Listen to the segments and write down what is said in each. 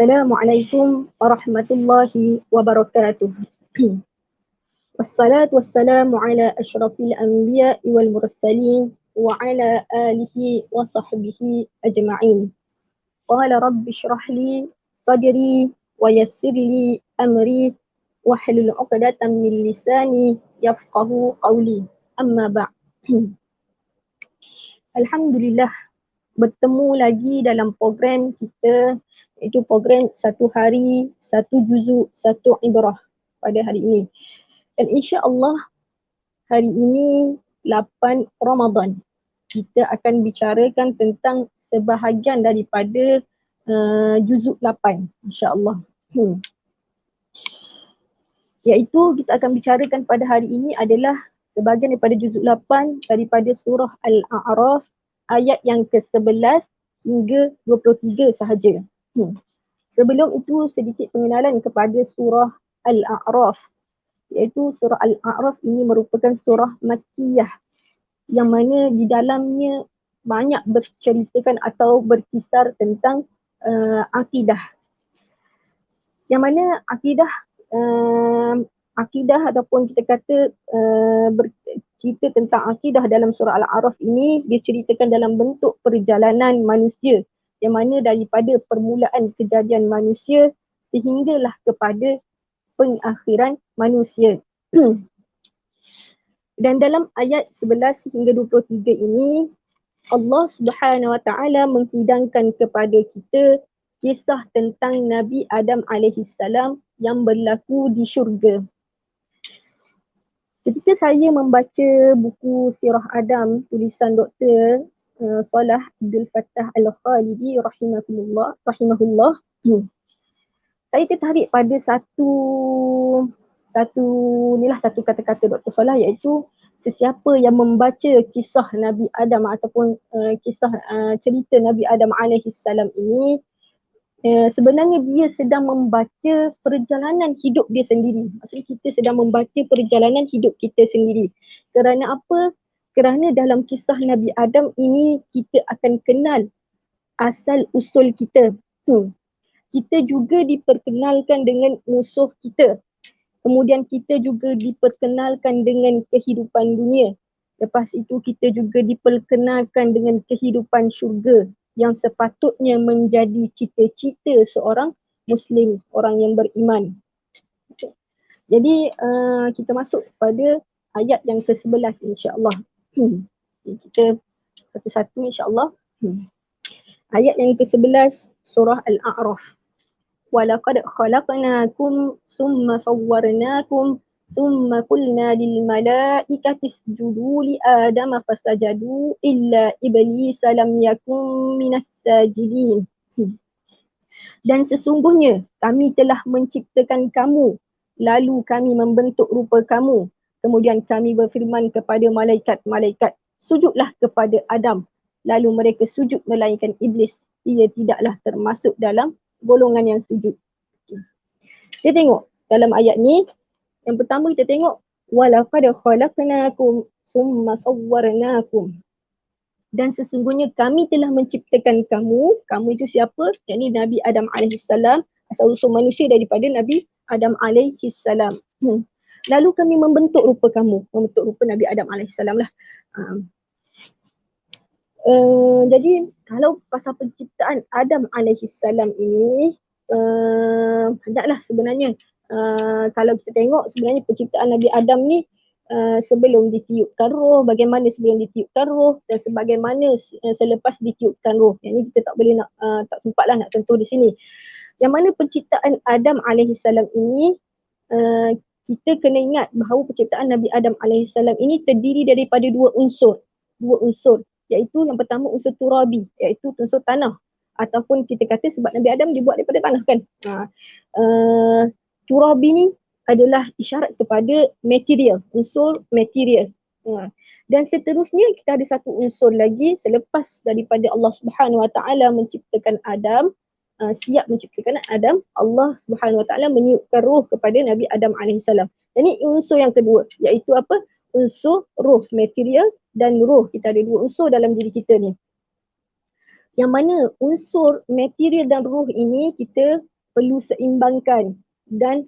Assalamualaikum warahmatullahi wabarakatuh. Wassalatu wassalamu ala asyrafil anbiya'i wal mursalin wa ala alihi wa sahbihi ajma'in. Qala rabbi shrah li sadri wa yassir li amri wahlul 'uqdatam min lisani yafqahu qawli. Amma ba'd. Alhamdulillah, bertemu lagi dalam program kita, iaitu program satu hari, satu juzuk, satu ibrah pada hari ini. Dan insya-Allah hari ini 8 Ramadan. Kita akan bicarakan tentang sebahagian daripada juzuk 8 insya-Allah. Iaitu kita akan bicarakan pada hari ini adalah sebahagian daripada juzuk 8 daripada surah Al-A'raf ayat yang ke-11 hingga 23 sahaja. Sebelum itu sedikit pengenalan kepada surah Al-A'raf. Iaitu surah Al-A'raf ini merupakan surah Makkiyah yang mana di dalamnya banyak berceritakan atau berkisar tentang akidah. Yang mana akidah ataupun kita kata bercerita tentang akidah dalam surah Al-A'raf ini diceritakan dalam bentuk perjalanan manusia, yang mana daripada permulaan kejadian manusia sehinggalah kepada pengakhiran manusia. Dan dalam ayat 11 hingga 23 ini Allah Subhanahu Wa Taala menghidangkan kepada kita kisah tentang Nabi Adam alaihi salam yang berlaku di syurga. Ketika saya membaca buku Sirah Adam tulisan Dr. Salah Abdul Fattah Al-Khalidi rahimahullah, saya tertarik pada satu kata-kata Dr. Salah, iaitu sesiapa yang membaca kisah Nabi Adam ataupun kisah cerita Nabi Adam alaihi salam ini, sebenarnya dia sedang membaca perjalanan hidup dia sendiri. Maksudnya kita sedang membaca perjalanan hidup kita sendiri. Kerana apa? Kerana dalam kisah Nabi Adam ini kita akan kenal asal usul kita. Kita juga diperkenalkan dengan musuh kita. Kemudian kita juga diperkenalkan dengan kehidupan dunia. Lepas itu kita juga diperkenalkan dengan kehidupan syurga yang sepatutnya menjadi cita-cita seorang Muslim, orang yang beriman. Jadi kita masuk pada ayat yang ke-11 insya-Allah. Kita satu-satu insya-Allah. Ayat yang ke-11 surah Al-A'raf. وَلَقَدْ خَلَقْنَاكُمْ ثُمَّ صَوَّرْنَاكُمْ ثُمَّ قُلْنَا لِلْمَلَائِكَةِ اسْجُدُوا لِآدَمَ فَسَجَدُوا إِلَّا إِبْلِيسَ لَمْ يَكُنْ مِنَ السَّاجِدِينَ. Dan sesungguhnya kami telah menciptakan kamu, lalu kami membentuk rupa kamu. Kemudian kami berfirman kepada malaikat-malaikat, sujudlah kepada Adam. Lalu mereka sujud melainkan iblis. Ia tidaklah termasuk dalam golongan yang sujud. Kita tengok dalam ayat ni, yang pertama kita tengok walaqad khalaqnakum summa sawwarnakum. Dan sesungguhnya kami telah menciptakan kamu itu siapa? Yakni Nabi Adam alaihi salam, asal usul manusia daripada Nabi Adam alaihi salam. Lalu kami membentuk rupa kamu, membentuk rupa Nabi Adam alaihi salam lah. Jadi kalau pasal penciptaan Adam alaihi salam ini banyaklah sebenarnya. Kalau kita tengok sebenarnya penciptaan Nabi Adam ni sebelum ditiupkan roh, bagaimana sebelum ditiupkan roh dan sebagaimana selepas ditiupkan roh. Yang ni kita tak boleh tak sempatlah nak sentuh di sini. Yang mana penciptaan Adam alaihi salam ini kita kena ingat bahawa penciptaan Nabi Adam alaihi salam ini terdiri daripada dua unsur, iaitu yang pertama unsur turabi, iaitu unsur tanah, ataupun kita kata sebab Nabi Adam dibuat daripada tanah kan. Turabi ni adalah isyarat kepada material, unsur material. Dan seterusnya kita ada satu unsur lagi selepas daripada Allah Subhanahu Wa Taala menciptakan Adam, siap menciptakan Adam, Allah Subhanahu Wa Taala meniupkan roh kepada Nabi Adam alaihissalam. Jadi unsur yang kedua iaitu apa? Unsur roh, material dan roh. Kita ada dua unsur dalam diri kita ni. Yang mana unsur material dan roh ini kita perlu seimbangkan dan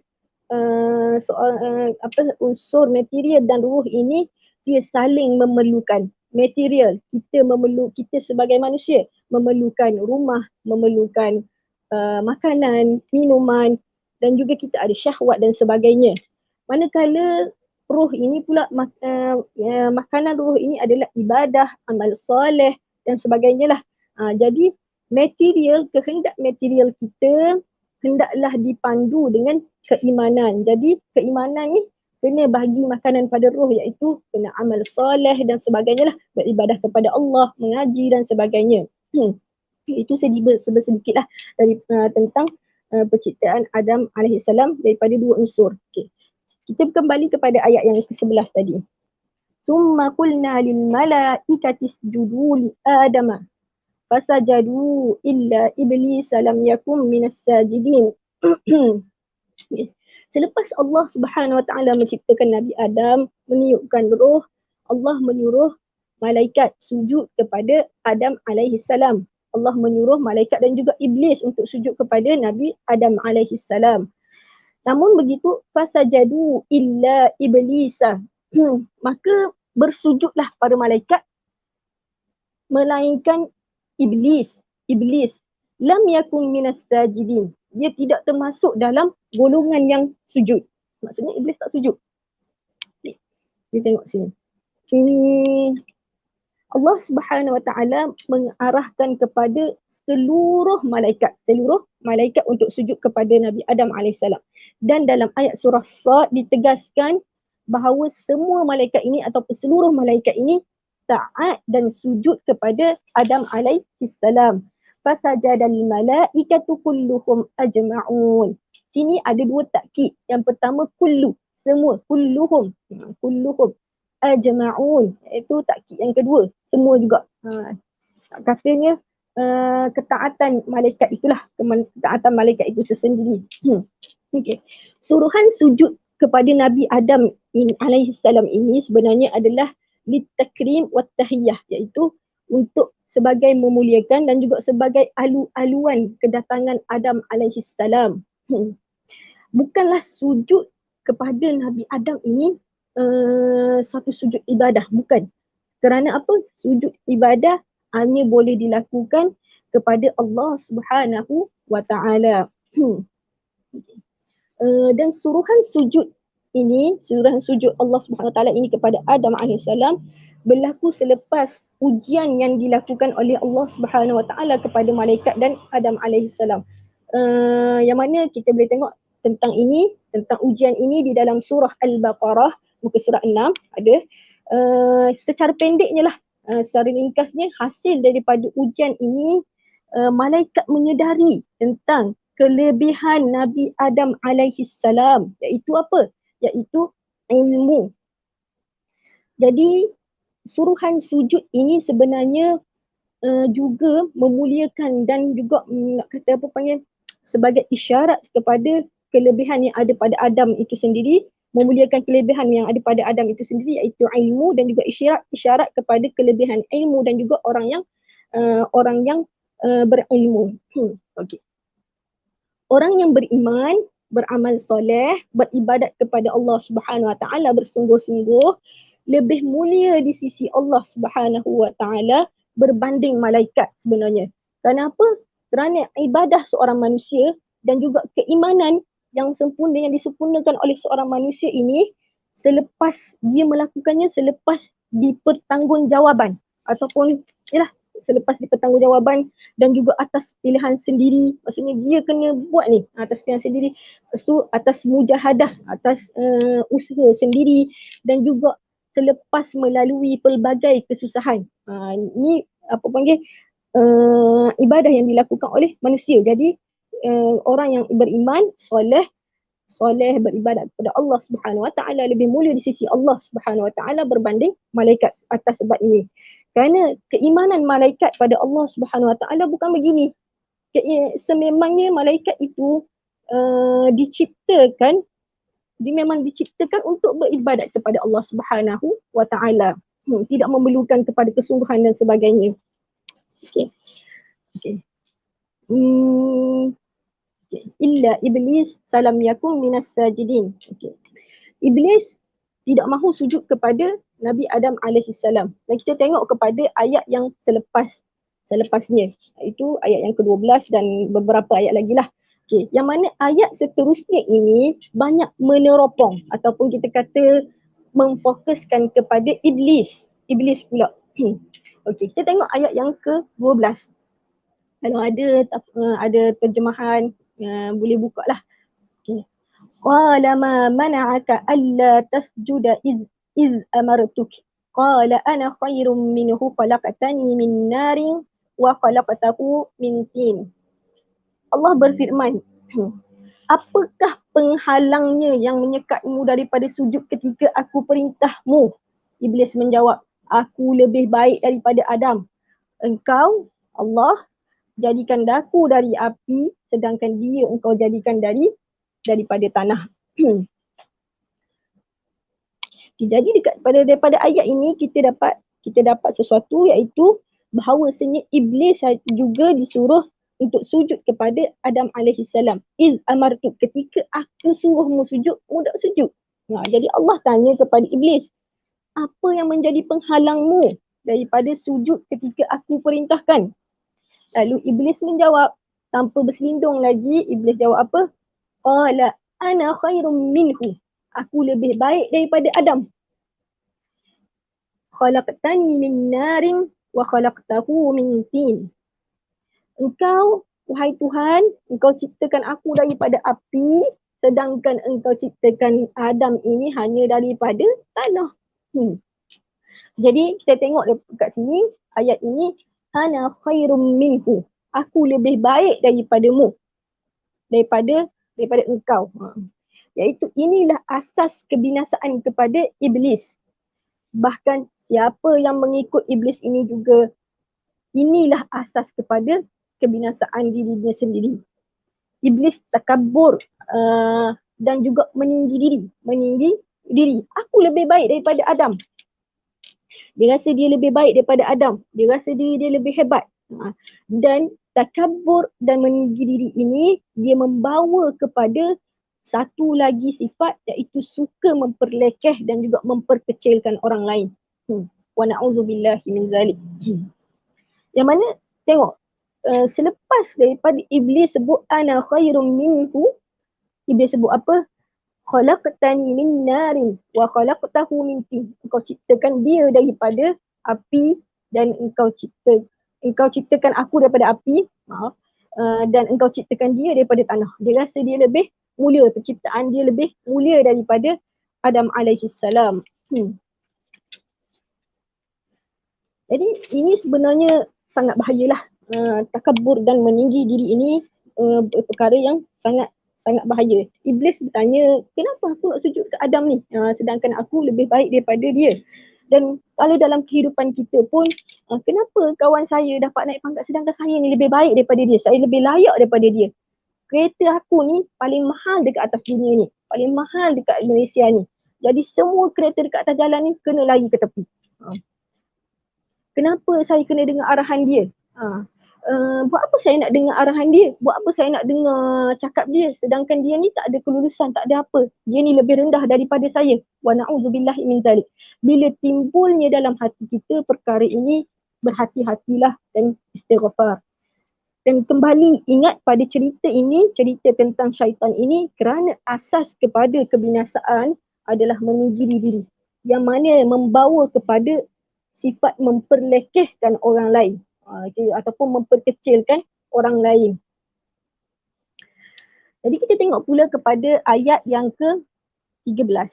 unsur material dan ruh ini dia saling memerlukan. Material kita sebagai manusia memerlukan rumah, memerlukan makanan, minuman dan juga kita ada syahwat dan sebagainya. Manakala ruh ini pula makanan ruh ini adalah ibadah, amal soleh dan sebagainya lah. Jadi kehendak material kita hendaklah dipandu dengan keimanan. Jadi keimanan ni kena bagi makanan pada roh iaitu kena amal soleh dan sebagainya lah. Beribadah kepada Allah, mengaji dan sebagainya. Itu sedikit lah dari tentang penciptaan Adam AS daripada dua unsur. Okay. Kita kembali kepada ayat yang ke-11 tadi. Summa qulna lil malaikati isjudu li Adama fasajadu illa iblis lam yakum minas sajidin. Selepas Allah Subhanahu Wa Taala menciptakan Nabi Adam, meniupkan roh, Allah menyuruh malaikat sujud kepada Adam alaihi salam. Allah menyuruh malaikat dan juga iblis untuk sujud kepada Nabi Adam alaihi salam. Namun begitu fasajadu illa iblisa. Maka bersujudlah para malaikat melainkan iblis. Lam yakun minas sajidin. Dia tidak termasuk dalam golongan yang sujud. Maksudnya iblis tak sujud. Kita tengok sini. Allah Subhanahu Wa Taala mengarahkan kepada seluruh malaikat untuk sujud kepada Nabi Adam AS. Dan dalam ayat surah Sad ditegaskan bahawa semua malaikat ini ataupun seluruh malaikat ini taat dan sujud kepada Adam AS. Fasajadal malaikatu kulluhum ajma'un. Sini ada dua takkid. Yang pertama kullu, semua, kulluhum ajma'un. Itu takkid yang kedua, semua juga. Katanya ketaatan malaikat itulah, ketaatan malaikat itu tersendiri. Okay. Suruhan sujud kepada Nabi Adam AS ini sebenarnya adalah litakrim wat tahiyyah, iaitu untuk sebagai memuliakan dan juga sebagai alu-aluan kedatangan Adam AS. Bukanlah sujud kepada Nabi Adam ini satu sujud ibadah, bukan. Kerana apa? Sujud ibadah hanya boleh dilakukan kepada Allah Subhanahu Wa Taala. Dan suruhan sujud Allah Subhanahu Wa Taala ini kepada Adam AS berlaku selepas ujian yang dilakukan oleh Allah Subhanahu Wa Taala kepada malaikat dan Adam AS. Yang mana kita boleh tengok tentang ujian ini di dalam surah Al-Baqarah muka surat 6 ada. Secara pendeknya lah, secara ringkasnya, hasil daripada ujian ini malaikat menyedari tentang kelebihan Nabi Adam alaihi salam, iaitu apa? Iaitu ilmu. Jadi suruhan sujud ini sebenarnya juga memuliakan dan juga nak kata apa panggil sebagai isyarat kepada kelebihan yang ada pada Adam itu sendiri, memuliakan kelebihan yang ada pada Adam itu sendiri iaitu ilmu, dan juga isyarat kepada kelebihan ilmu dan juga orang yang berilmu. Okey. Orang yang beriman, beramal soleh, beribadat kepada Allah Subhanahu Wa Taala bersungguh-sungguh lebih mulia di sisi Allah Subhanahu Wa Taala berbanding malaikat sebenarnya. Kenapa? Kerana ibadah seorang manusia dan juga keimanan yang sempurna yang disempurnakan oleh seorang manusia ini selepas dia melakukannya, selepas dipertanggungjawabkan ataupun selepas dipertanggungjawabkan dan juga atas pilihan sendiri. Maksudnya dia kena buat ni atas pilihan sendiri, lepas tu atas mujahadah, atas usaha sendiri dan juga selepas melalui pelbagai kesusahan. Ini apa panggil ibadah yang dilakukan oleh manusia. Jadi orang yang beriman, soleh beribadat kepada Allah Subhanahu Wa Taala lebih mulia di sisi Allah Subhanahu Wa Taala berbanding malaikat atas sebab ini. Kerana keimanan malaikat pada Allah Subhanahu Wa Taala bukan begini. Sememangnya malaikat itu memang diciptakan untuk beribadat kepada Allah Subhanahu Wa Taala. Tidak memerlukan kepada kesungguhan dan sebagainya. Okey. Okay. Illa iblis salam yakun minas sajidin. Okay. Iblis tidak mahu sujud kepada Nabi Adam alaihissalam. Dan kita tengok kepada ayat yang selepasnya. Itu ayat yang ke-12 dan beberapa ayat lagi lah. Okay. Yang mana ayat seterusnya ini banyak meneropong ataupun kita kata memfokuskan kepada iblis. Iblis pula. Okay. Kita tengok ayat yang ke-12. Kalau ada terjemahan, boleh buka lah. Okay. Qala ma mana'aka alla tasjuda iz amartuk. Qala ana khairum minhu khalaqtani min narin wa khalaqtahu min tin. Allah berfirman, apakah penghalangnya yang menyekatmu daripada sujud ketika aku perintahmu? Iblis menjawab, aku lebih baik daripada Adam. Engkau, Allah, jadikan daku dari api, sedangkan dia engkau jadikan daripada tanah. Jadi daripada ayat ini kita dapat sesuatu, iaitu bahawasanya iblis juga disuruh untuk sujud kepada Adam alaihissalam. Iz amartu, ketika aku suruhmu sujud, mu tak sujud. Jadi Allah tanya kepada iblis, apa yang menjadi penghalangmu daripada sujud ketika aku perintahkan? Lalu iblis menjawab, tanpa berselindung lagi, iblis jawab apa? Qala ana khairum minhu. Aku lebih baik daripada Adam. Khalaqtani min narin wa khalaqtahu min tin. Engkau, wahai Tuhan, engkau ciptakan aku daripada api, sedangkan engkau ciptakan Adam ini hanya daripada tanah. Jadi kita tengok dekat sini, ayat ini, ana khairum minhu. Aku lebih baik daripadamu. Daripada engkau. Iaitu inilah asas kebinasaan kepada iblis. Bahkan siapa yang mengikut iblis ini juga, inilah asas kepada kebinasaan dirinya sendiri. Iblis takabur dan juga meninggi diri. Aku lebih baik daripada Adam. Dia rasa dia lebih baik daripada Adam. Dia rasa diri dia lebih hebat. Dan takabur dan meninggi diri ini, dia membawa kepada satu lagi sifat, iaitu suka memperlekeh dan juga memperkecilkan orang lain. Wa na'udzubillahi min zalik. Yang mana tengok, selepas daripada iblis sebut ana khairum minhu, iblis sebut apa? Khalaqtani min narin wa khalaqtahu min tin. Engkau ciptakan dia daripada api dan engkau ciptakan aku daripada api, dan engkau ciptakan dia daripada tanah. Dia rasa dia lebih mulia, penciptaan dia lebih mulia daripada Adam alaihissalam. Jadi ini sebenarnya sangat bahayalah. Takabur dan meninggi diri ini perkara yang sangat bahaya. Iblis bertanya, kenapa aku nak sujud ke Adam ni? Sedangkan aku lebih baik daripada dia. Dan kalau dalam kehidupan kita pun, kenapa kawan saya dapat naik pangkat sedangkan saya ni lebih baik daripada dia? Saya lebih layak daripada dia. Kereta aku ni paling mahal dekat atas dunia ni. Paling mahal dekat Malaysia ni. Jadi semua kereta dekat atas jalan ni kena lari ke tepi. Kenapa saya kena dengar arahan dia? Buat apa saya nak dengar arahan dia? Buat apa saya nak dengar cakap dia? Sedangkan dia ni tak ada kelulusan, tak ada apa. Dia ni lebih rendah daripada saya. Wa na'udzubillahi min zalik. Bila timbulnya dalam hati kita perkara ini, berhati-hatilah dan istighfar. Dan kembali ingat pada cerita ini, cerita tentang syaitan ini, kerana asas kepada kebinasaan adalah meninggi diri. Yang mana membawa kepada sifat memperlekehkan orang lain. Ataupun memperkecilkan orang lain. Jadi kita tengok pula kepada ayat yang ke-13.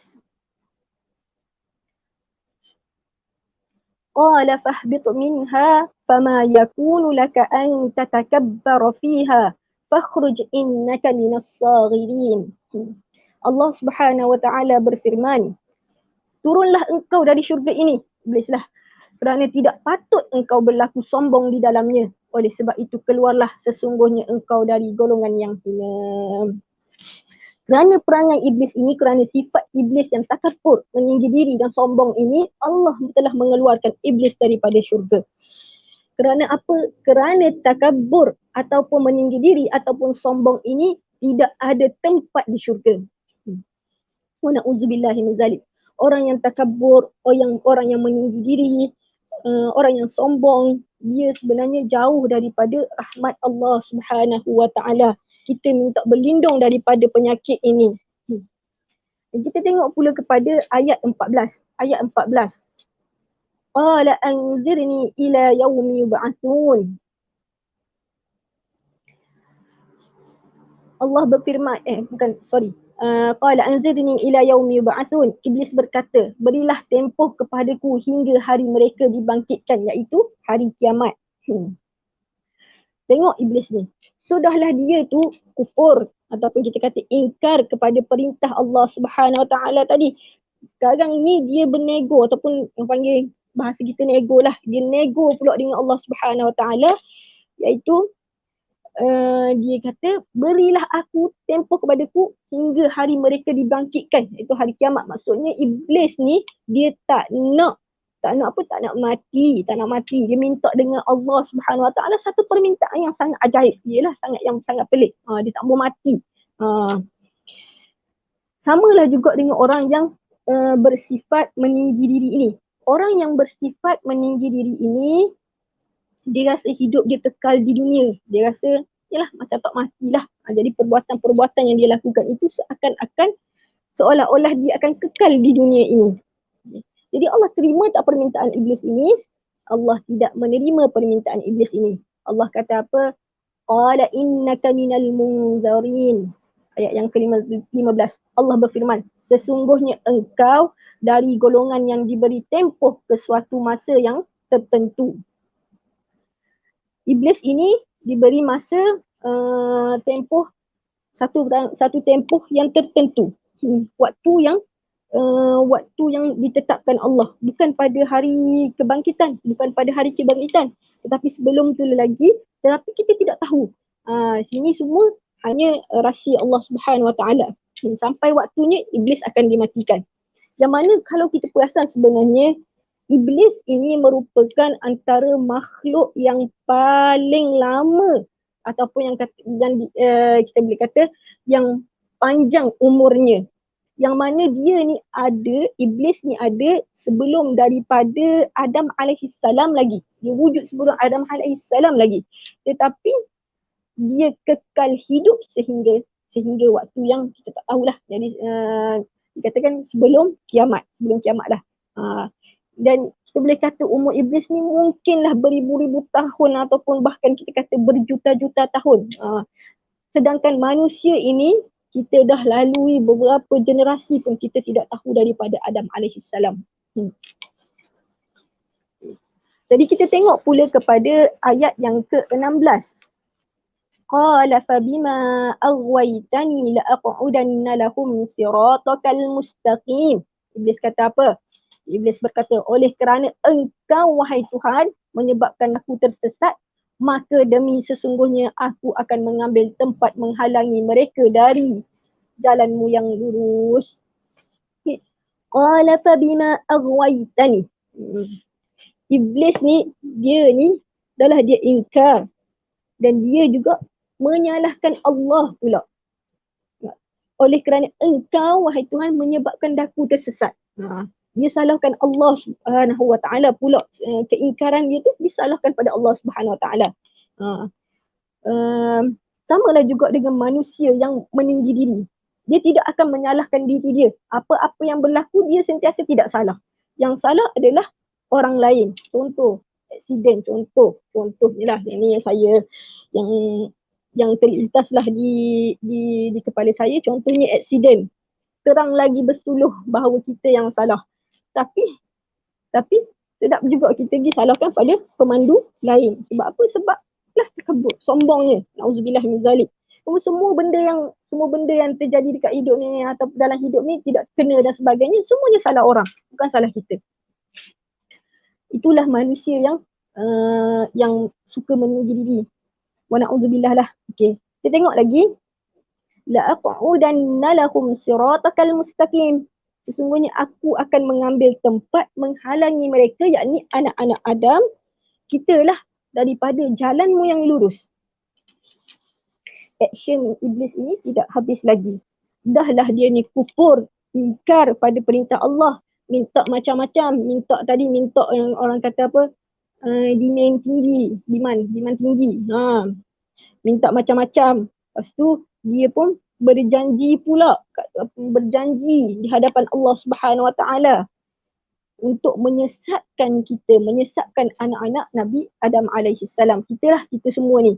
Qala fahbit minha fama yakunu laka an tatakabbara fiha fakhruj innaka minas saghirin. Allah Subhanahu wa taala berfirman, turunlah engkau dari syurga ini, iblislah, kerana tidak patut engkau berlaku sombong di dalamnya. Oleh sebab itu keluarlah, sesungguhnya engkau dari golongan yang hina. Kerana perangai iblis ini, kerana sifat iblis yang takabur, meninggi diri dan sombong ini, Allah telah mengeluarkan iblis daripada syurga. Kerana apa? Kerana takabur ataupun meninggi diri ataupun sombong ini tidak ada tempat di syurga. Wa na'udzubillahi min zalik. Orang yang takabur, orang yang meninggi diri, orang yang sombong, dia sebenarnya jauh daripada rahmat Allah Subhanahu wa taala. Kita minta berlindung daripada penyakit ini. Kita tengok pula kepada ayat 14. Ayat 14. Qala anzirni ila yaumi yub'atsun. Allah berfirman, qala anzirni ila yaumi yub'atsun. Iblis berkata, berilah tempoh kepadaku hingga hari mereka dibangkitkan, iaitu hari kiamat. Tengok iblis ni. Sudahlah dia tu kufur ataupun kita kata ingkar kepada perintah Allah Subhanahu Wa Taala tadi. Sekarang ni dia bernego ataupun yang panggil bahasa kita nego lah. Dia nego pula dengan Allah Subhanahu Wa Taala, iaitu dia kata berilah aku tempoh kepadaku hingga hari mereka dibangkitkan, iaitu hari kiamat. Maksudnya iblis ni dia tak nak mati. Dia minta dengan Allah Subhanahu Wa Taala satu permintaan yang sangat ajaib, ialah sangat pelik. Dia tak mau mati. Samalah juga dengan orang yang bersifat meninggi diri ini. Orang yang bersifat meninggi diri ini, dia rasa hidup dia kekal di dunia. Dia rasa yalah macam tak matilah. Jadi perbuatan-perbuatan yang dia lakukan itu seakan-akan seolah-olah dia akan kekal di dunia ini. Jadi Allah terima tak permintaan iblis ini? Allah tidak menerima permintaan iblis ini. Allah kata apa? Qala innaka minal munzarin. Ayat yang ke-15. Allah berfirman, sesungguhnya engkau dari golongan yang diberi tempoh ke suatu masa yang tertentu. Iblis ini diberi masa tempoh satu tempoh yang tertentu. Waktu yang ditetapkan Allah, bukan pada hari kebangkitan, tetapi sebelum tu lagi, tetapi kita tidak tahu. Sini semua hanya rahsia Allah Subhanahu Wa Taala. Sampai waktunya iblis akan dimatikan. Yang mana kalau kita perasan sebenarnya iblis ini merupakan antara makhluk yang paling lama ataupun kita boleh kata yang panjang umurnya. Yang mana iblis ni ada sebelum daripada Adam alaihissalam lagi. Dia wujud sebelum Adam alaihissalam lagi. Tetapi dia kekal hidup sehingga waktu yang kita tak tahulah. Jadi dikatakan sebelum kiamat lah. Dan kita boleh kata umur iblis ni mungkinlah beribu-ribu tahun ataupun bahkan kita kata berjuta-juta tahun. Sedangkan manusia ini kita dah lalui beberapa generasi pun kita tidak tahu daripada Adam alaihissalam. Jadi kita tengok pula kepada ayat yang ke-16. Qala fabima aghwaytani la'aq'udanna lahum siratakal mustaqim. Iblis kata apa? Iblis berkata, oleh kerana engkau wahai Tuhan menyebabkan aku tersesat, maka demi sesungguhnya aku akan mengambil tempat menghalangi mereka dari jalanmu yang lurus. Qala fabima aghwaytani. Iblis ni, dia ingkar dan dia juga menyalahkan Allah pula. Oleh kerana engkau wahai Tuhan menyebabkan aku tersesat. Dia salahkan Allah Subhanahu Wa Taala pula. Keingkaran dia tu disalahkan pada Allah Subhanahu Wa Taala. Samalah juga dengan manusia yang meninggi diri. Dia tidak akan menyalahkan diri dia. Apa-apa yang berlaku dia sentiasa tidak salah. Yang salah adalah orang lain. Contoh aksiden, contoh ni lah. Ini yang saya yang terlintas lah di kepala saya. Contohnya aksiden. Terang lagi bersuluh bahawa kita yang salah. Tapi sedap juga kita pergi salahkan pada pemandu lain. Sebab apa? Sebab lah takabur, sombongnya. Nauzubillah min zalik. Semua benda yang terjadi dekat hidup ni atau dalam hidup ni tidak kena dan sebagainya, semuanya salah orang, bukan salah kita. Itulah manusia yang suka meninggi diri. Wa na'udzubillah lah. Okey. Kita tengok lagi. La'aq'udanna lahum siratakal mustaqim. Sesungguhnya aku akan mengambil tempat menghalangi mereka, yakni anak-anak Adam, kitalah daripada jalanmu yang lurus. action iblis ini tidak habis lagi. Dahlah dia ni kufur, ingkar pada perintah Allah, minta macam-macam, minta yang orang kata apa, demand tinggi, demand tinggi. Minta macam-macam. Lepas tu dia pun berjanji pula, berjanji di hadapan Allah Subhanahu Wa Taala untuk menyesatkan kita, menyesatkan anak-anak Nabi Adam alaihi salam. Kita semua ni.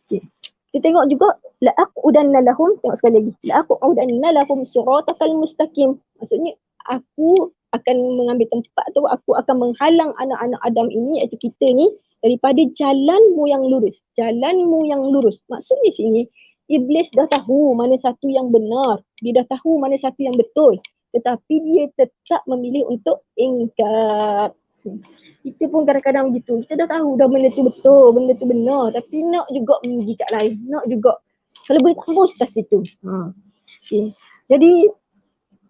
Okay. Kita tengok juga la'aqudanna lahum, tengok sekali lagi. La'aqudanna lahum siratal mustaqim. Maksudnya aku akan mengambil tempat tu, aku akan menghalang anak-anak Adam ini, iaitu kita ni, daripada jalanmu yang lurus. Jalanmu yang lurus. Maksudnya sini, iblis dah tahu mana satu yang benar. Dia dah tahu mana satu yang betul. Tetapi dia tetap memilih untuk ingkar. Kita pun kadang-kadang begitu. Kita dah tahu dah benda tu betul, benda tu benar. Tapi nak juga menguji kat lain. Nak juga. Kalau boleh tak hapus kat situ. Okay. Jadi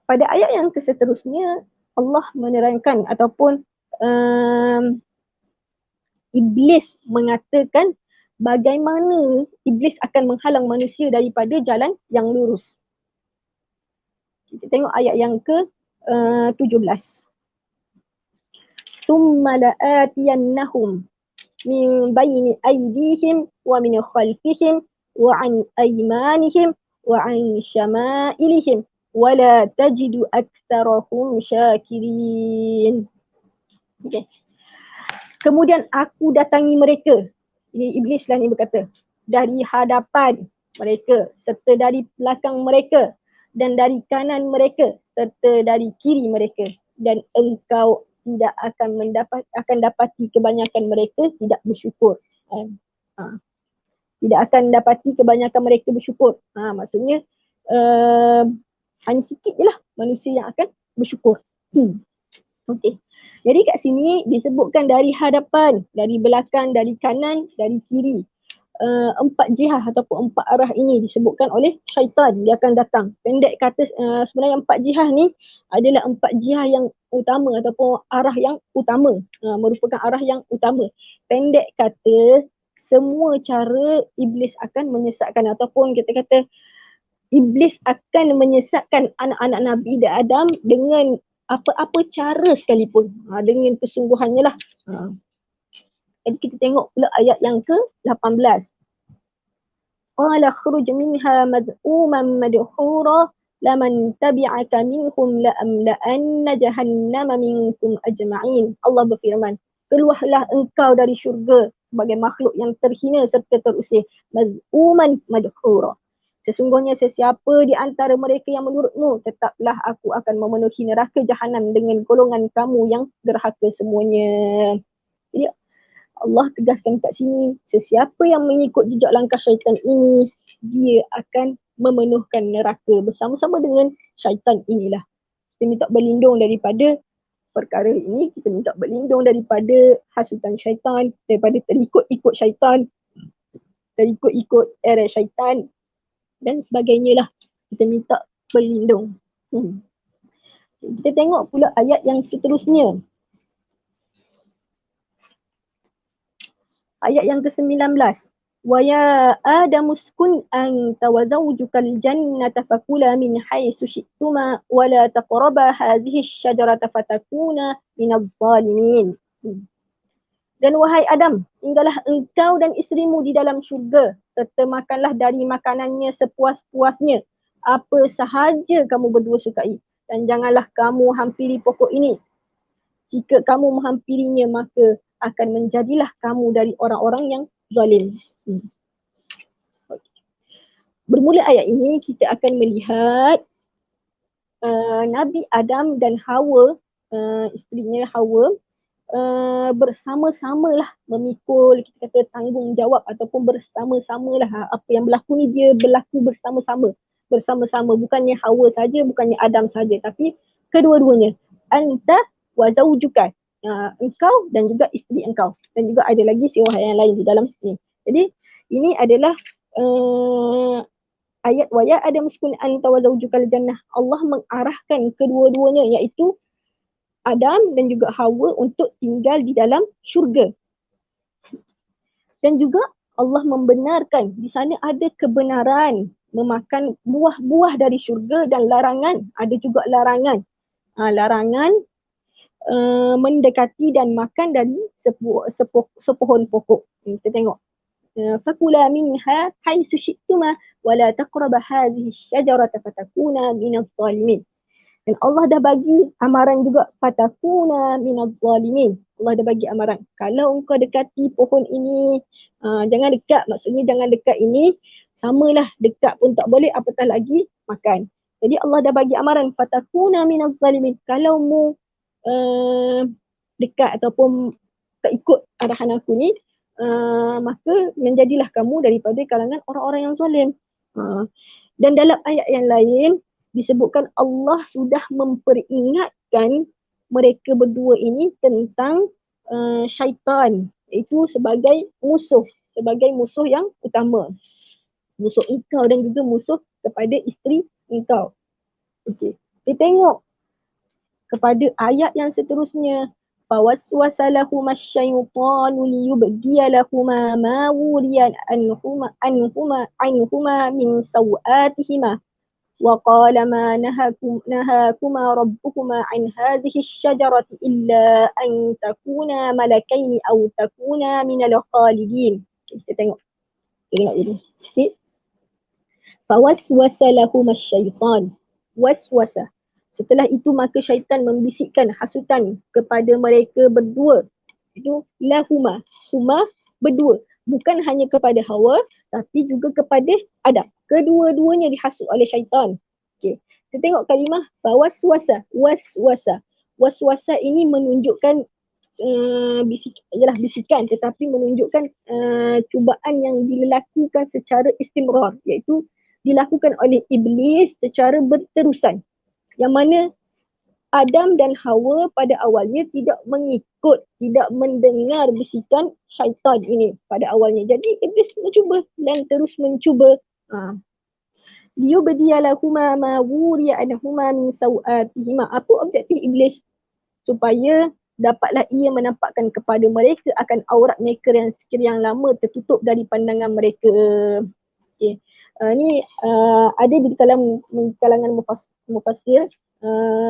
pada ayat yang seterusnya, Allah menerangkan ataupun iblis mengatakan bagaimana iblis akan menghalang manusia daripada jalan yang lurus. Kita tengok ayat yang ke-17. Summa la'atiyannahum min bayni aydihim wa min khalfihim wa an aymanihim wa an syama'ilihim wa la tajidu aktsarahum syakirin. Okay. Kemudian aku datangi mereka. Ini iblis lah ni berkata. Dari hadapan mereka serta dari belakang mereka dan dari kanan mereka serta dari kiri mereka, dan engkau tidak akan dapati kebanyakan mereka tidak bersyukur. Tidak akan dapati kebanyakan mereka bersyukur. Maksudnya hanya sikit je lah manusia yang akan bersyukur. Okey. Jadi kat sini disebutkan dari hadapan, dari belakang, dari kanan, dari kiri. 4 jihah ataupun 4 arah ini disebutkan oleh syaitan, dia akan datang. Pendek kata sebenarnya 4 jihah ni adalah 4 jihah yang utama ataupun arah yang utama, merupakan arah yang utama. Pendek kata semua cara iblis akan menyesatkan, ataupun kita kata iblis akan menyesatkan anak-anak Nabi Adam dengan apa-apa cara sekalipun, dengan kesungguhannya lah. Jadi kita tengok pula ayat yang ke-18. Qala khruj minha mad'uman madhura laman tabi'aka minhum la'amla'anna jahannama minkum ajma'in. Allah berfirman, keluarlah engkau dari syurga sebagai makhluk yang terhina serta terusir. Mad'uman madhura. Sesungguhnya sesiapa di antara mereka yang menurutmu, tetaplah aku akan memenuhi neraka jahanam dengan golongan kamu yang derhaka semuanya. Jadi Allah tegaskan kat sini, sesiapa yang mengikut jejak langkah syaitan ini, dia akan memenuhkan neraka bersama-sama dengan syaitan inilah. Kita minta berlindung daripada perkara ini, kita minta berlindung daripada hasutan syaitan, daripada terikut-ikut syaitan, terikut-ikut era syaitan dan sebagainya lah. Kita minta berlindung. Kita tengok pula ayat yang seterusnya. Ayat yang ke-19. Wa ya Adamu uskun anta wa zawjukal jannata fakula min haitsu syi'tuma wa la taqraba hadhihi asy-syajarata fatakuna minadh dhalimin. Dan wahai Adam, tinggallah engkau dan isterimu di dalam syurga serta makanlah dari makanannya sepuas-puasnya, apa sahaja kamu berdua sukai, dan janganlah kamu hampiri pokok ini. Jika kamu menghampirinya, maka akan menjadilah kamu dari orang-orang yang zalim. Bermula ayat ini, kita akan melihat Nabi Adam dan Hawa, isterinya Hawa, bersama-samalah memikul, kita kata tanggungjawab ataupun bersama-samalah. Apa yang berlaku ni dia berlaku bersama-sama. Bukannya Hawa saja, bukannya Adam saja, tapi kedua-duanya. Anta wa zawjuka. Engkau dan juga isteri engkau, dan juga ada lagi seorang yang lain di dalam ni. Jadi ini adalah ayat wa ya Adam uskun anta wa zawjukal jannah. Allah mengarahkan kedua-duanya, iaitu Adam dan juga Hawa untuk tinggal di dalam syurga. Dan juga Allah membenarkan, di sana ada kebenaran memakan buah-buah dari syurga dan larangan, ada juga larangan. Larangan mendekati dan makan dari sepohon pokok. Kita tengok. Fakula minha haitsu syi'tuma wa la taqraba hadhihi asy-syajarata fatakuna minadh dhalimin. Dan Allah dah bagi amaran juga fatakuna minadh zalimin. Allah dah bagi amaran. Kalau engkau dekati pohon ini, jangan dekat. Maksudnya jangan dekat ini. Samalah dekat pun tak boleh, apatah lagi makan. Jadi Allah dah bagi amaran fatakuna minadh zalimin. Kalau mu dekat ataupun tak ikut arahan aku ni, maka menjadilah kamu daripada kalangan orang-orang yang zalim. Dan dalam ayat yang lain, disebutkan Allah sudah memperingatkan mereka berdua ini tentang syaitan, iaitu sebagai musuh yang utama, musuh engkau dan juga musuh kepada isteri engkau. Okey, kita tengok kepada ayat yang seterusnya. Fawaswasa lahuma asyaitanu liyubdiya lahuma ma wuriya anhuma min sawatihima. وقال ما نهاكما ربكما عن هذه الشجرة إلا أن تكونا ملكين أو تكونا من الخالدين. Kita tengok ini sikit. Fawaswasa lahuma syaitan. Waswasa. Setelah itu maka syaitan membisikkan hasutan kepada mereka berdua. Itu lahuma. Huma berdua. Bukan hanya kepada Hawa tapi juga kepada Adam. Kedua-duanya dihasut oleh syaitan. Okey. Kita tengok kalimah waswasa. Waswasa ini menunjukkan bisikan tetapi menunjukkan cubaan yang dilakukan secara istimrar, iaitu dilakukan oleh iblis secara berterusan. Yang mana Adam dan Hawa pada awalnya tidak mengikut, tidak mendengar bisikan syaitan ini pada awalnya. Jadi iblis mencuba dan terus mencuba. Liyubdiya lahuma ma wuriya anhuma min sawatihima. Apa objektif iblis? Supaya dapatlah ia menampakkan kepada mereka akan aurat mereka yang sekian lama tertutup dari pandangan mereka. Okay. Ni ada di kalangan mufassir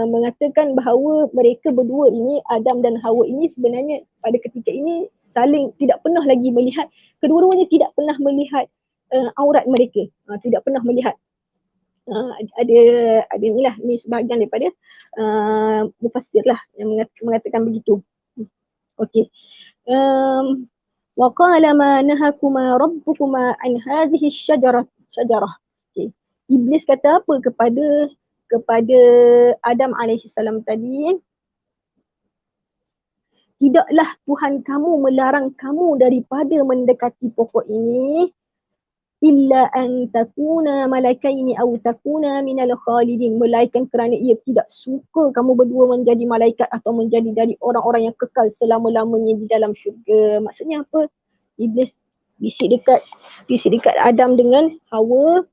mengatakan bahawa mereka berdua ini, Adam dan Hawa ini sebenarnya pada ketika ini saling tidak pernah lagi melihat, kedua-duanya tidak pernah melihat aurat mereka, tidak pernah melihat. Ada inilah, ni sebahagian daripada mufassir lah yang mengatakan begitu. Okey. Wa qala ma nahakuma rabbukuma an hadhihi asy-syajarah. Okay. Iblis kata apa kepada Adam alaihissalam tadi? Tidaklah Tuhan kamu melarang kamu daripada mendekati pokok ini illa an takuna malakaini aw takuna minal khalidin, melainkan kerana ia tidak suka kamu berdua menjadi malaikat atau menjadi dari orang-orang yang kekal selama-lamanya di dalam syurga. Maksudnya apa? Iblis bisik dekat Adam dengan Hawa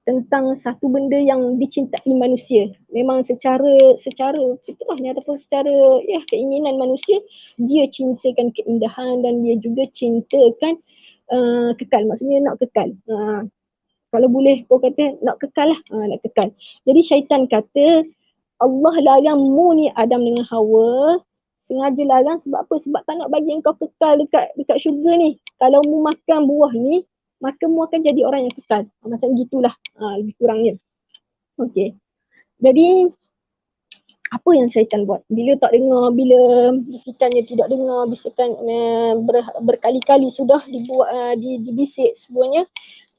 tentang satu benda yang dicintai manusia. Memang secara fitrahnya ataupun secara keinginan manusia, dia cintakan keindahan dan dia juga cintakan kekal. Maksudnya nak kekal. Kalau boleh kau kata nak kekal lah. Nak kekal. Jadi syaitan kata Allah larang mu ni Adam dengan Hawa. Sengaja larang sebab apa? Sebab tak nak bagi engkau kekal dekat syurga ni. Kalau mu makan buah ni, maka mu akan jadi orang yang kekal. Macam gitulah lebih kurangnya. Okey. Jadi apa yang syaitan buat? Bila tak dengar, bila bisikannya tidak dengar, bisikan berkali-kali sudah dibuat dibisik semuanya.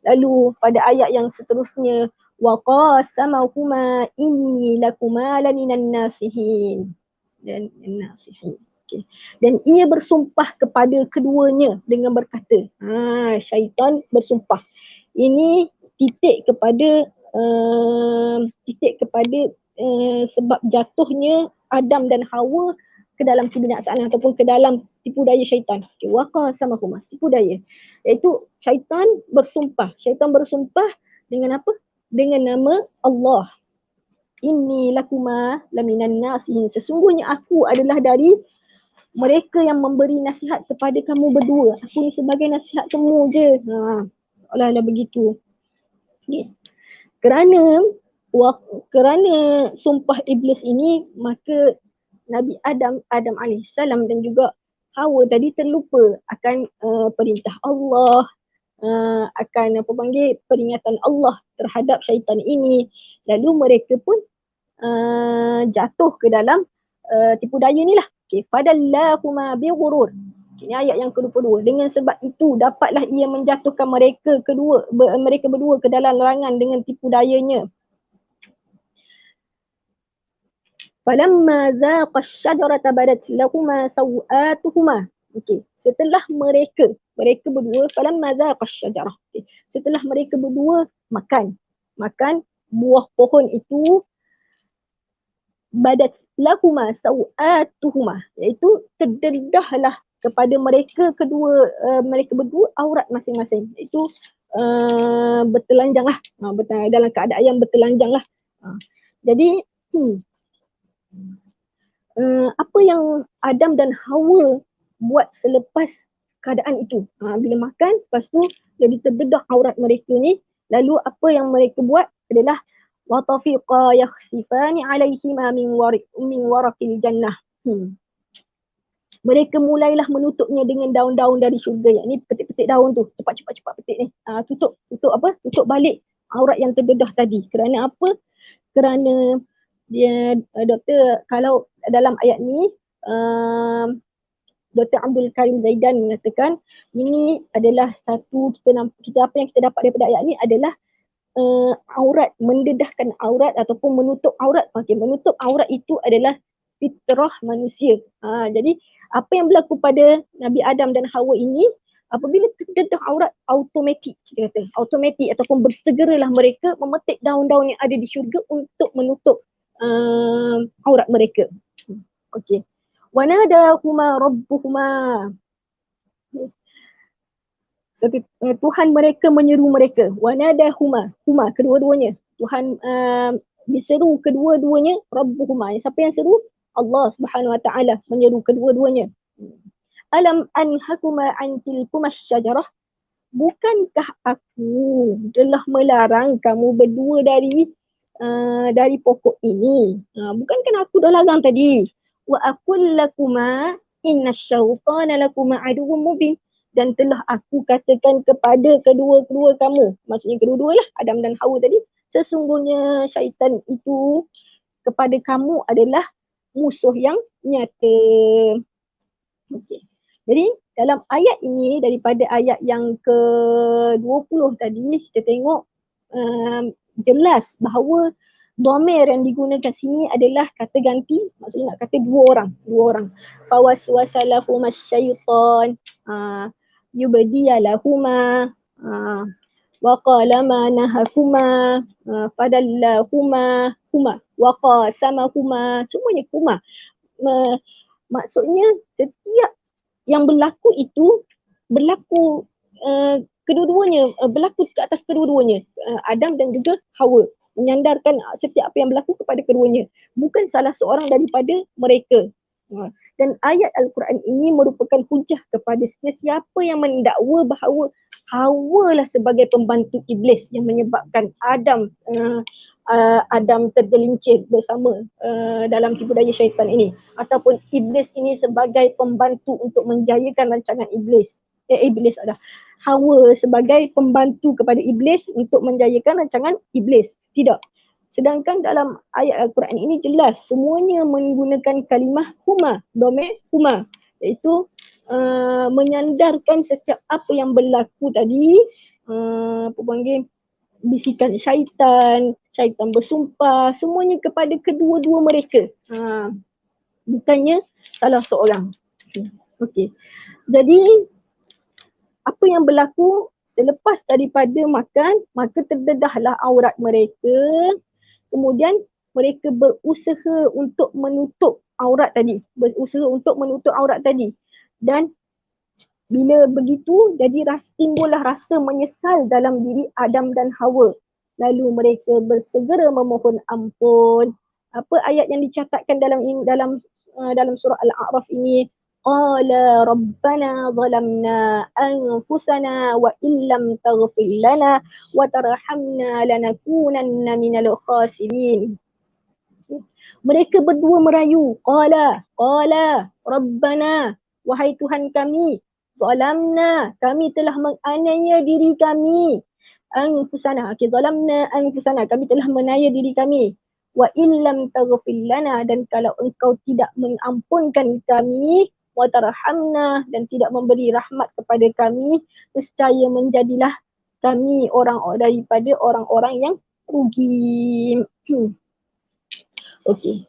Lalu pada ayat yang seterusnya, wa qasamahuma inni lakuma laminan nasihin. Dan nasihin. Okay. Dan ia bersumpah kepada keduanya dengan berkata, syaitan bersumpah. Ini titik kepada sebab jatuhnya Adam dan Hawa ke dalam kebinasaan ataupun ke dalam tipu daya syaitan. Waqa sama huma, tipu daya. Iaitu syaitan bersumpah. Syaitan bersumpah dengan apa? Dengan nama Allah. Inni lakuma laminan nasihin. Sesungguhnya aku adalah dari mereka yang memberi nasihat kepada kamu berdua. Aku ni sebagai nasihat kamu je. Seolah-olah begitu. Okay. Kerana sumpah iblis ini, maka Nabi Adam alaihissalam dan juga Hawa tadi terlupa akan perintah Allah, akan peringatan Allah terhadap syaitan ini. Lalu mereka pun jatuh ke dalam tipu daya ni lah. Okay. Fadallahuma bighurur. Ini ayat yang ke-22. Dengan sebab itu dapatlah ia menjatuhkan mereka berdua ke dalam larangan dengan tipu dayanya. Falamma zaqa asy-syajarata badat lahuma sawatuhuma. Okey, setelah mereka berdua falamma zaqa asy-syajarah. Okay. Setelah mereka berdua makan buah pohon itu, badat lahuma sawatuhuma, iaitu terdedahlah kepada mereka berdua aurat masing-masing. Itu bertelanjang lah, dalam keadaan yang bertelanjang lah. Jadi apa yang Adam dan Hawa buat selepas keadaan itu? Bila makan, lepas tu jadi terdedah aurat mereka ni. Lalu apa yang mereka buat adalah watafiqa yakhsifani alaihima min waraqil jannah. Mereka mulailah menutupnya dengan daun-daun dari syurga. Yang ni petik-petik daun tu, cepat petik ni. Tutup balik aurat yang terdedah tadi. Kerana apa? Kerana dia doktor, kalau dalam ayat ni Dr. Abdul Karim Zaidan mengatakan ini adalah satu kita apa yang kita dapat daripada ayat ni adalah aurat, mendedahkan aurat ataupun menutup aurat. Menutup aurat itu adalah fitrah manusia. Jadi apa yang berlaku pada Nabi Adam dan Hawa ini, apabila terdedah aurat, automatik ataupun bersegeralah mereka memetik daun-daun yang ada di syurga untuk menutup aurat mereka. Okey. Wanadahuma rabbuhuma. Tuhan mereka menyeru mereka. Wanadahuma, kedua-duanya. Tuhan diseru kedua-duanya, rabbuhuma. Siapa yang seru? Allah Subhanahu wa taala menyeru kedua-duanya. Alam anhakuma an tilkuma syajarah. Bukankah aku telah melarang kamu berdua dari pokok ini? Bukankah aku dah larang tadi? Wa aqul lakuma inna syaitana lakuma aduwwum mubin. Dan telah aku katakan kepada kedua-dua kamu, maksudnya kedua-dua lah, Adam dan Hawa tadi, sesungguhnya syaitan itu kepada kamu adalah musuh yang nyata. Okey. Jadi dalam ayat ini, daripada ayat yang ke-20 tadi, kita tengok jelas bahawa dhamir yang digunakan sini adalah kata ganti, maksudnya nak kata dua orang. Fawaswasalahuma syaitan yubdiyalahuma wa qala ma nahakuma fadallahuma wa qasamahuma, semuanya huma. Maksudnya setiap yang berlaku itu berlaku kedua-duanya, berlaku ke atas kedua-duanya, Adam dan juga Hawa, menyandarkan setiap apa yang berlaku kepada keduanya, bukan salah seorang daripada mereka. Dan ayat Al-Quran ini merupakan hujah kepada sesiapa yang mendakwa bahawa Hawa lah sebagai pembantu iblis yang menyebabkan Adam tergelincir bersama dalam tipu daya syaitan ini, ataupun iblis ini sebagai pembantu untuk menjayakan rancangan iblis. Iblis adalah Hawa sebagai pembantu kepada iblis untuk menjayakan rancangan iblis. Tidak. Sedangkan dalam ayat Al-Quran ini jelas semuanya menggunakan kalimah huma, dhamir huma, iaitu menyandarkan setiap apa yang berlaku tadi, bisikan syaitan bersumpah, semuanya kepada kedua-dua mereka. Bukannya salah seorang. Okey. Jadi apa yang berlaku selepas daripada makan, maka terdedahlah aurat mereka. Kemudian mereka berusaha untuk menutup aurat tadi. Dan bila begitu, jadi timbullah rasa menyesal dalam diri Adam dan Hawa. Lalu mereka bersegera memohon ampun. Apa ayat yang dicatatkan dalam surah Al-A'raf ini? qala rabbana zalamna anfusana wa illam taghfir lana wa tarhamna lanakunanna minal khasirin. Mereka berdua merayu. Qala rabbana, wahai Tuhan kami, zalamna, kami telah menganiaya diri kami. Anfusana, okay, zalamna anfusana, kami telah menganiaya diri kami. Wa illam taghfir lana, dan kalau engkau tidak mengampunkan kami, wa tarhamna, dan tidak memberi rahmat kepada kami, nescaya menjadilah kami daripada orang-orang yang rugi. Okey.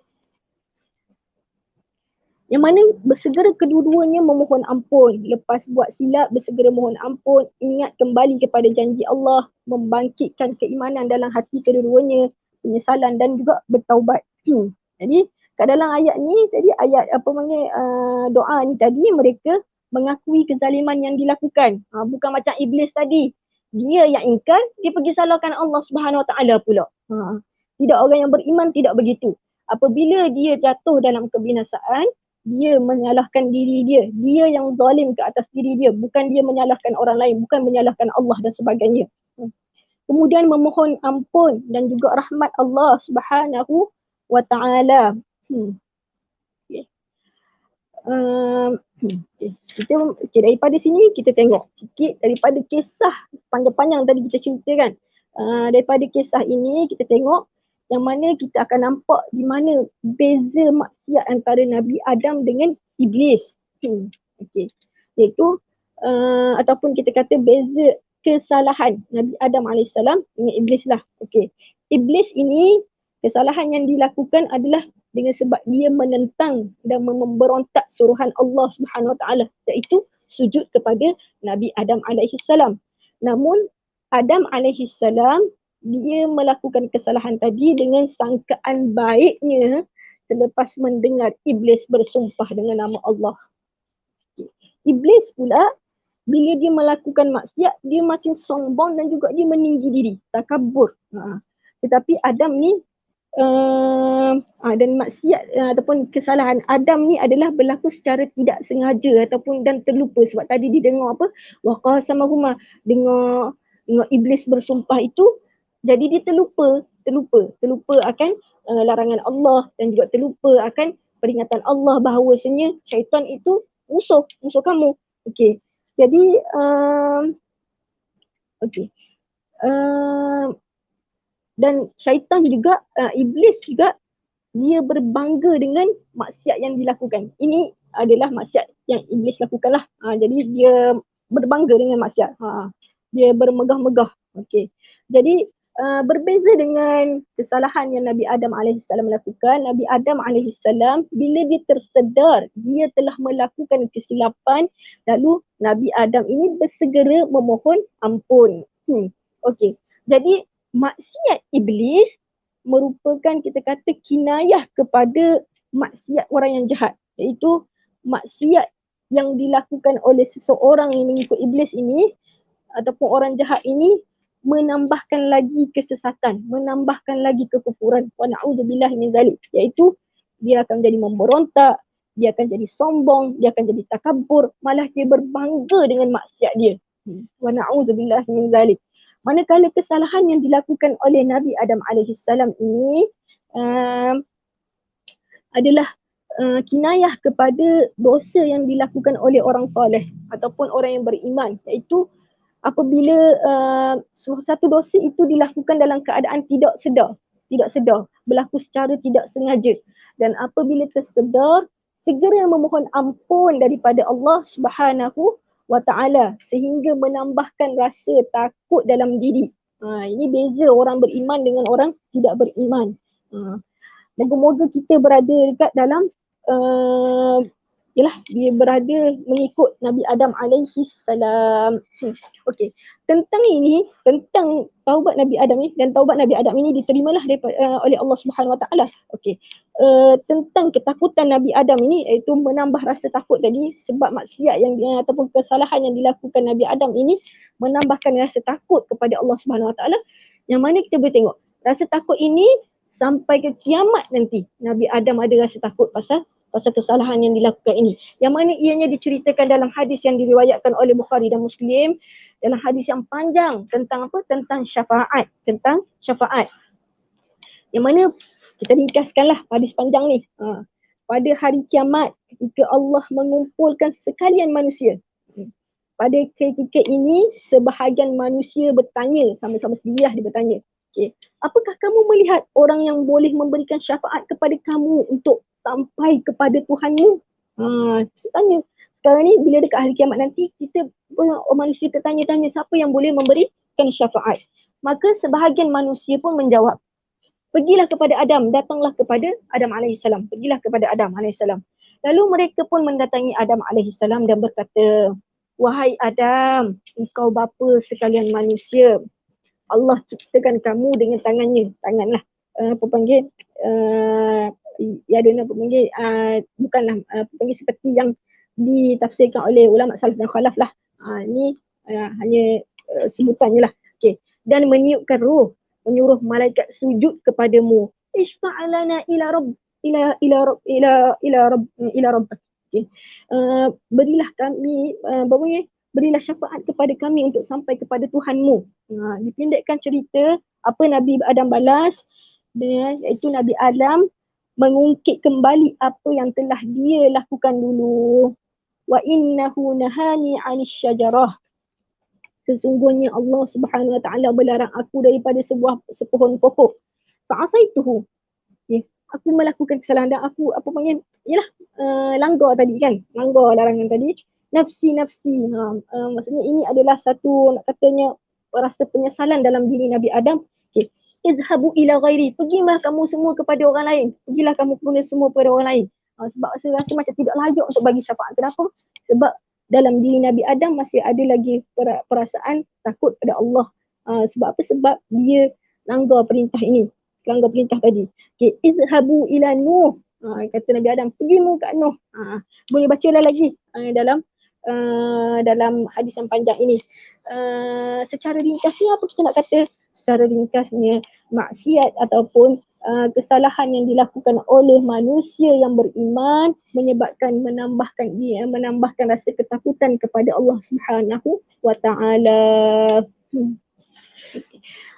Yang mana bersegera kedua-duanya memohon ampun. Lepas buat silap, bersegera mohon ampun. Ingat kembali kepada janji Allah. Membangkitkan keimanan dalam hati kedua-duanya. Penyesalan dan juga bertaubat. Jadi kat dalam ayat ni, tadi ayat doa ni tadi, mereka mengakui kezaliman yang dilakukan. Bukan macam iblis tadi. Dia yang ingkar, dia pergi salahkan Allah Subhanahu Wa Taala pula. Tidak, orang yang beriman tidak begitu. Apabila dia jatuh dalam kebinasaan, dia menyalahkan diri dia. Dia yang zalim ke atas diri dia. Bukan dia menyalahkan orang lain. Bukan menyalahkan Allah dan sebagainya. Kemudian memohon ampun dan juga rahmat Allah Subhanahu Wa Taala. Daripada sini kita tengok sikit daripada kisah panjang-panjang tadi kita ceritakan. Daripada kisah ini kita tengok yang mana kita akan nampak di mana beza maksiat antara Nabi Adam dengan iblis. Okey. Iaitu ataupun kita kata beza kesalahan Nabi Adam AS dengan iblis lah. Okey. Iblis ini kesalahan yang dilakukan adalah dengan sebab dia menentang dan memberontak suruhan Allah Subhanahu Wa Taala, iaitu sujud kepada Nabi Adam AS. Namun Adam AS dia melakukan kesalahan tadi dengan sangkaan baiknya selepas mendengar iblis bersumpah dengan nama Allah. Iblis pula bila dia melakukan maksiat, dia makin sombong dan juga dia meninggi diri, takabur. Tetapi Adam ni dan maksiat ataupun kesalahan Adam ni adalah berlaku secara tidak sengaja ataupun dan terlupa, sebab tadi dia dengar apa? Wa qasamahuma, dengar iblis bersumpah itu. Jadi dia terlupa akan larangan Allah dan juga terlupa akan peringatan Allah bahawasanya syaitan itu musuh kamu. Okey. Jadi dan syaitan juga, iblis juga, dia berbangga dengan maksiat yang dilakukan. Ini adalah maksiat yang iblis lakukan lah. Jadi dia berbangga dengan maksiat. Dia bermegah-megah. Okey. Jadi berbeza dengan kesalahan yang Nabi Adam AS lakukan. Nabi Adam AS bila dia tersedar dia telah melakukan kesilapan, lalu Nabi Adam ini bersegera memohon ampun. Okey. Jadi maksiat iblis merupakan kita kata kinayah kepada maksiat orang yang jahat, iaitu maksiat yang dilakukan oleh seseorang yang mengikut iblis ini ataupun orang jahat ini menambahkan lagi kesesatan, menambahkan lagi kekufuran. Wa na'udzubillah min zalik. Iaitu dia akan jadi memberontak, dia akan jadi sombong, dia akan jadi takabur, malah dia berbangga dengan maksiat dia. Wa na'udzubillah min zalik. Manakala kesalahan yang dilakukan oleh Nabi Adam AS ini adalah kinayah kepada dosa yang dilakukan oleh orang soleh ataupun orang yang beriman, iaitu apabila satu dosa itu dilakukan dalam keadaan tidak sedar, berlaku secara tidak sengaja, dan apabila tersedar, segera memohon ampun daripada Allah Subhanahu Wa Taala sehingga menambahkan rasa takut dalam diri. Ini beza orang beriman dengan orang tidak beriman. Moga-moga kita berada dekat dalam dia berada mengikut Nabi Adam alaihissalam. Okey. Tentang taubat Nabi Adam ni, dan taubat Nabi Adam ini diterimalah oleh Allah Subhanahu Wa Taala. Okey. Tentang ketakutan Nabi Adam ini, iaitu menambah rasa takut tadi sebab maksiat yang ataupun kesalahan yang dilakukan Nabi Adam ini menambahkan rasa takut kepada Allah Subhanahu Wa Taala. Yang mana kita boleh tengok rasa takut ini sampai ke kiamat nanti Nabi Adam ada rasa takut pasal pasal kesalahan yang dilakukan ini. Yang mana ianya diceritakan dalam hadis yang diriwayatkan oleh Bukhari dan Muslim, dalam hadis yang panjang tentang apa? Tentang syafaat, Yang mana kita ringkaskanlah hadis panjang ni. Pada hari kiamat ketika Allah mengumpulkan sekalian manusia. Pada ketika ini sebahagian manusia bertanya, sama-sama sendirilah dia bertanya. Okay. Apakah kamu melihat orang yang boleh memberikan syafaat kepada kamu untuk sampai kepada Tuhanmu? Saya tanya. Sekarang ni bila dekat hari kiamat nanti, kita manusia tertanya-tanya siapa yang boleh memberikan syafaat. Maka sebahagian manusia pun menjawab, pergilah kepada Adam, datanglah kepada Adam AS. Pergilah kepada Adam AS. Lalu mereka pun mendatangi Adam AS dan berkata, wahai Adam, engkau bapa sekalian manusia. Allah ciptakan kamu dengan tangannya. Tanganlah. Apa panggil? Bukanlah apa panggil seperti yang ditafsirkan oleh ulama salaf dan khalaf lah. Ini hanya sebutannya lah. Okay. Dan meniupkan roh, menyuruh malaikat sujud kepadamu. Ishfa'alana ila rabbak. Okay. Berilah kami berilah syafaat kepada kami untuk sampai kepada Tuhanmu. Dipendekkan cerita apa Nabi Adam balas, iaitu Nabi Adam mengungkit kembali apa yang telah dia lakukan dulu. Wa innahu nahani 'anis syajarah. Sesungguhnya Allah Subhanahu wa taala melarang aku daripada sepohon pokok. Fa'asaituhu. Okay. Aku melakukan kesalahan dan aku langgar tadi kan. Langgar larangan tadi. Nafsi. Maksudnya ini adalah satu nak katanya rasa penyesalan dalam diri Nabi Adam. Okay. Izhabu ila ghairi. Pergilah kamu semua kepada orang lain. Pergilah kamu semua kepada orang lain. Sebab rasa macam tidak layak untuk bagi syafaat. Kenapa? Sebab dalam diri Nabi Adam masih ada lagi perasaan takut pada Allah. Sebab apa? Sebab dia langgar perintah ini. Langgar perintah tadi. Okay. Izhabu ila Nuh. Kata Nabi Adam, pergimu kat Nuh. Boleh bacalah lagi dalam hadis yang panjang ini. Secara ringkasnya apa kita nak kata? Secara ringkasnya maksiat ataupun kesalahan yang dilakukan oleh manusia yang beriman menyebabkan menambahkan rasa ketakutan kepada Allah Subhanahu wa taala.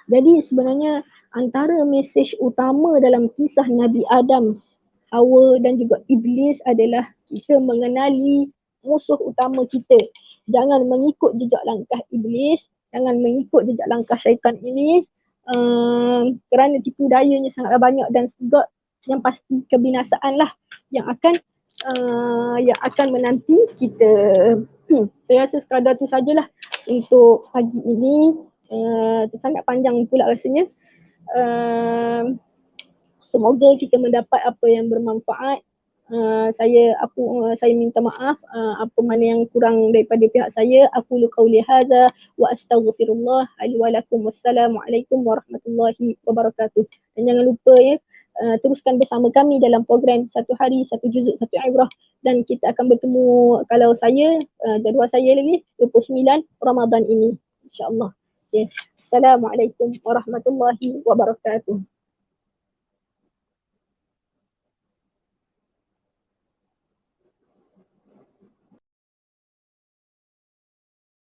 Jadi sebenarnya antara mesej utama dalam kisah Nabi Adam, Hawa dan juga Iblis adalah kita mengenali musuh utama kita. Jangan mengikut jejak langkah Iblis, jangan mengikut jejak langkah syaitan ini, kerana tipu dayanya sangatlah banyak dan juga yang pasti kebinasaan lah yang akan menanti kita. Saya rasa sekadar tu sajalah untuk pagi ini. Sangat panjang pula rasanya. Semoga kita mendapat apa yang bermanfaat. Saya minta maaf apa mana yang kurang daripada pihak saya. Aku qauli hadza wa astaghfirullah li wa lakum. Wassalamualaikum warahmatullahi wabarakatuh. Dan jangan lupa teruskan bersama kami dalam program Satu Hari Satu Juzuk Satu Ibrah, dan kita akan bertemu kalau saya jadual saya lagi 29 Ramadan ini, insya-Allah. Okay. Assalamualaikum warahmatullahi wabarakatuh.